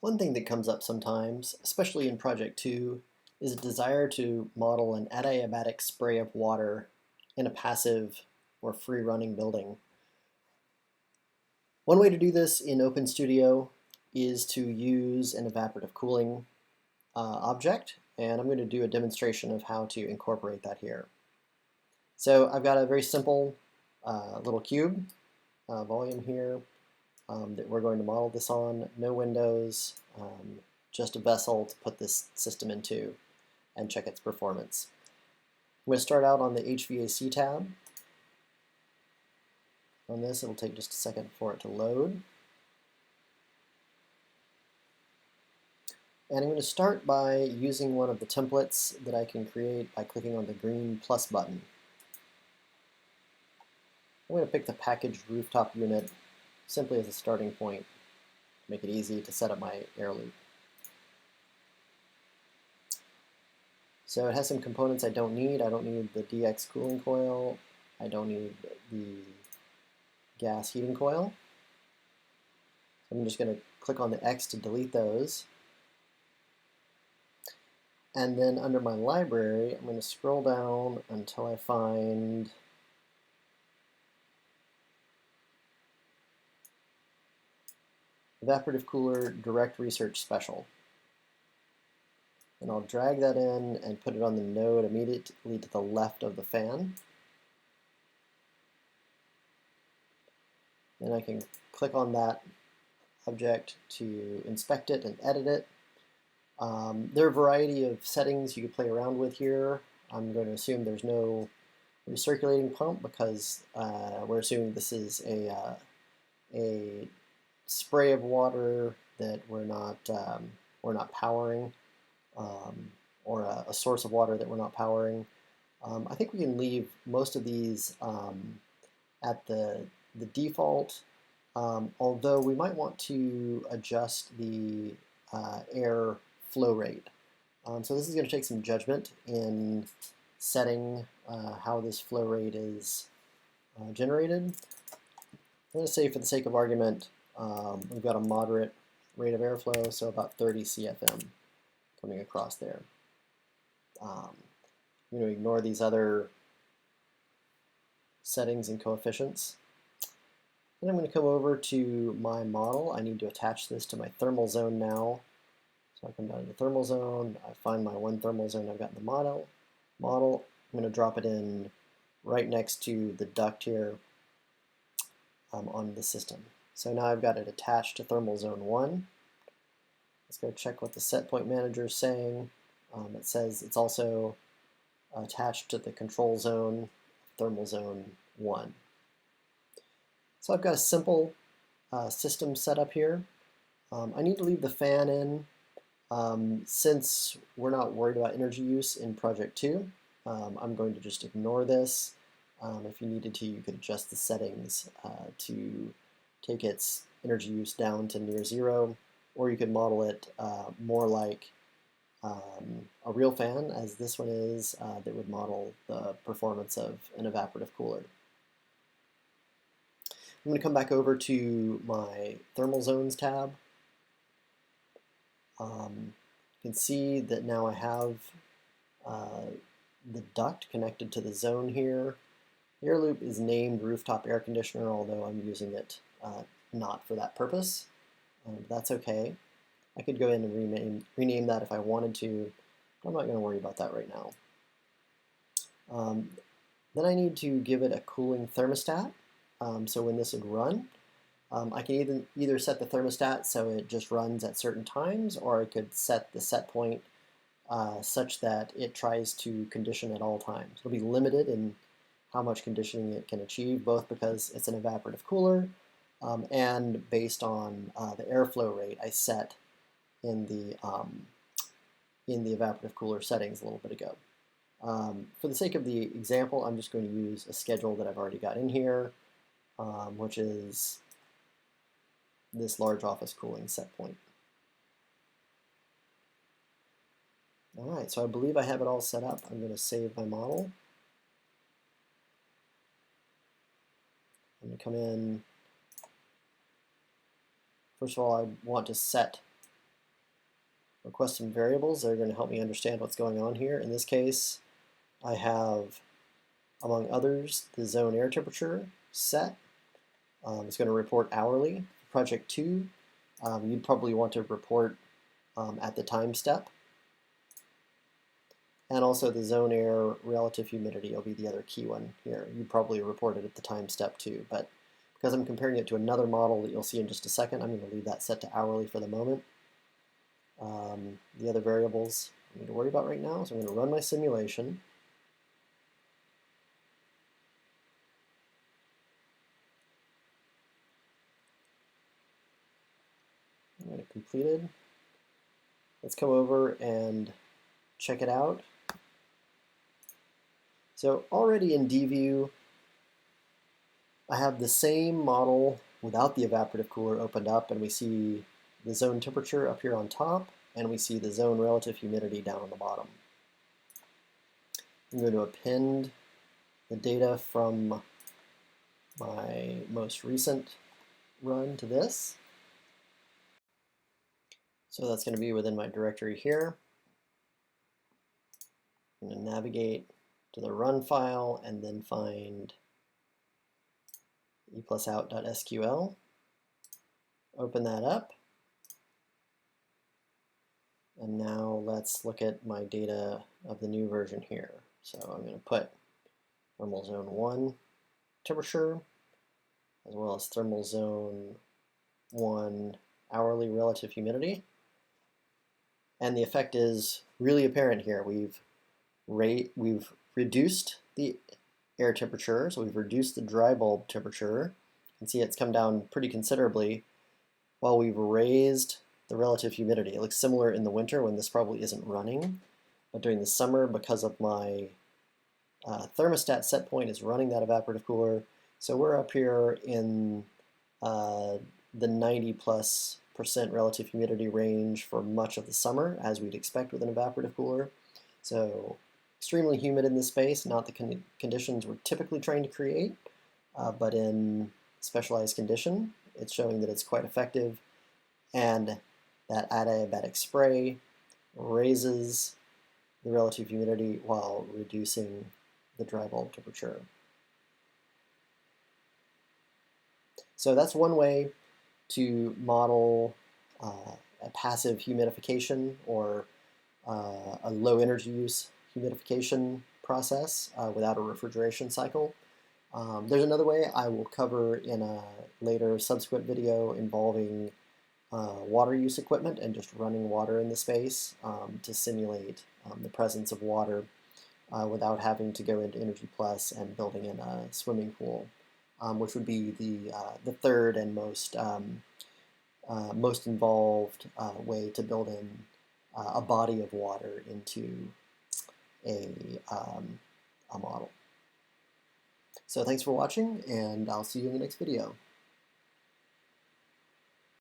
One thing that comes up sometimes, especially in Project 2, is a desire to model an adiabatic spray of water in a passive or free-running building. One way to do this in OpenStudio is to use an evaporative cooling object, and I'm going to do a demonstration of how to incorporate that here. So I've got a very simple little cube volume here that we're going to model this on. No windows, just a vessel to put this system into and check its performance. I'm going to start out on the HVAC tab. On this, it'll take just a second for it to load. And I'm going to start by using one of the templates that I can create by clicking on the green plus button. I'm going to pick the packaged rooftop unit simply as a starting point, make it easy to set up my air loop. So it has some components I don't need. I don't need the DX cooling coil. I don't need the gas heating coil. So I'm just going to click on the X to delete those. And then under my library, I'm going to scroll down until I find Evaporative Cooler Direct Research Special. And I'll drag that in and put it on the node immediately to the left of the fan. Then I can click on that object to inspect it and edit it. There are a variety of settings you could play around with here. I'm going to assume there's no recirculating pump because we're assuming this is a spray of water that we're not powering, or a source of water that we're not powering. I think we can leave most of these at the default, although we might want to adjust the air flow rate. So this is going to take some judgment in setting how this flow rate is generated. I'm going to say, for the sake of argument, we've got a moderate rate of airflow, so about 30 CFM coming across there. I'm going to ignore these other settings and coefficients. Then I'm going to come over to my model. I need to attach this to my thermal zone now. So I come down to the thermal zone. I find my one thermal zone I've got in the model. I'm going to drop it in right next to the duct here on the system. So now I've got it attached to thermal zone 1. Let's go check what the set point manager is saying. It says it's also attached to the control zone, thermal zone 1. So I've got a simple system setup here. I need to leave the fan in since we're not worried about energy use in Project 2. I'm going to just ignore this. If you needed to, you could adjust the settings to take its energy use down to near zero, or you could model it more like a real fan, as this one is, that would model the performance of an evaporative cooler. I'm going to come back over to my thermal zones tab. You can see that now I have the duct connected to the zone here. The air loop is named rooftop air conditioner, although I'm using it not for that purpose. That's okay. I could go in and rename that if I wanted to, but I'm not going to worry about that right now. Then I need to give it a cooling thermostat. So when this would run, I can either set the thermostat so it just runs at certain times, or I could set the set point such that it tries to condition at all times. It'll be limited in how much conditioning it can achieve, both because it's an evaporative cooler and based on the airflow rate I set in the evaporative cooler settings a little bit ago. For the sake of the example, I'm just going to use a schedule that I've already got in here, which is this large office cooling set point. All right, so I believe I have it all set up. I'm going to save my model. I'm going to come in. First of all, I want to set request some variables that are going to help me understand what's going on here. In this case, I have, among others, the zone air temperature set. It's going to report hourly. For project 2, you'd probably want to report at the time step. And also the zone air relative humidity will be the other key one here. You'd probably report it at the time step too, but because I'm comparing it to another model that you'll see in just a second, I'm going to leave that set to hourly for the moment. The other variables I need to worry about right now, so I'm going to run my simulation. I'm going to complete it. Let's come over and check it out. So already in DView, I have the same model without the evaporative cooler opened up, and we see the zone temperature up here on top, and we see the zone relative humidity down on the bottom. I'm going to append the data from my most recent run to this. So that's going to be within my directory here. I'm going to navigate to the run file and then find e+out.sql. Open that up. And now let's look at my data of the new version here. So I'm going to put thermal zone 1 temperature, as well as thermal zone 1 hourly relative humidity. And the effect is really apparent here. We've reduced the air temperature, so we've reduced the dry bulb temperature. You can see it's come down pretty considerably, while we've raised the relative humidity. It looks similar in the winter when this probably isn't running, but during the summer, because of my thermostat set point is running that evaporative cooler, so we're up here in the 90+% relative humidity range for much of the summer, as we'd expect with an evaporative cooler. So extremely humid in this space, not the conditions we're typically trying to create, but in specialized condition, it's showing that it's quite effective, and that adiabatic spray raises the relative humidity while reducing the dry bulb temperature. So that's one way to model a passive humidification or a low energy use humidification process without a refrigeration cycle. There's another way I will cover in a later subsequent video involving water use equipment and just running water in the space to simulate the presence of water without having to go into Energy Plus and building in a swimming pool, which would be the third and most involved way to build in a body of water into a model. So thanks for watching, and I'll see you in the next video.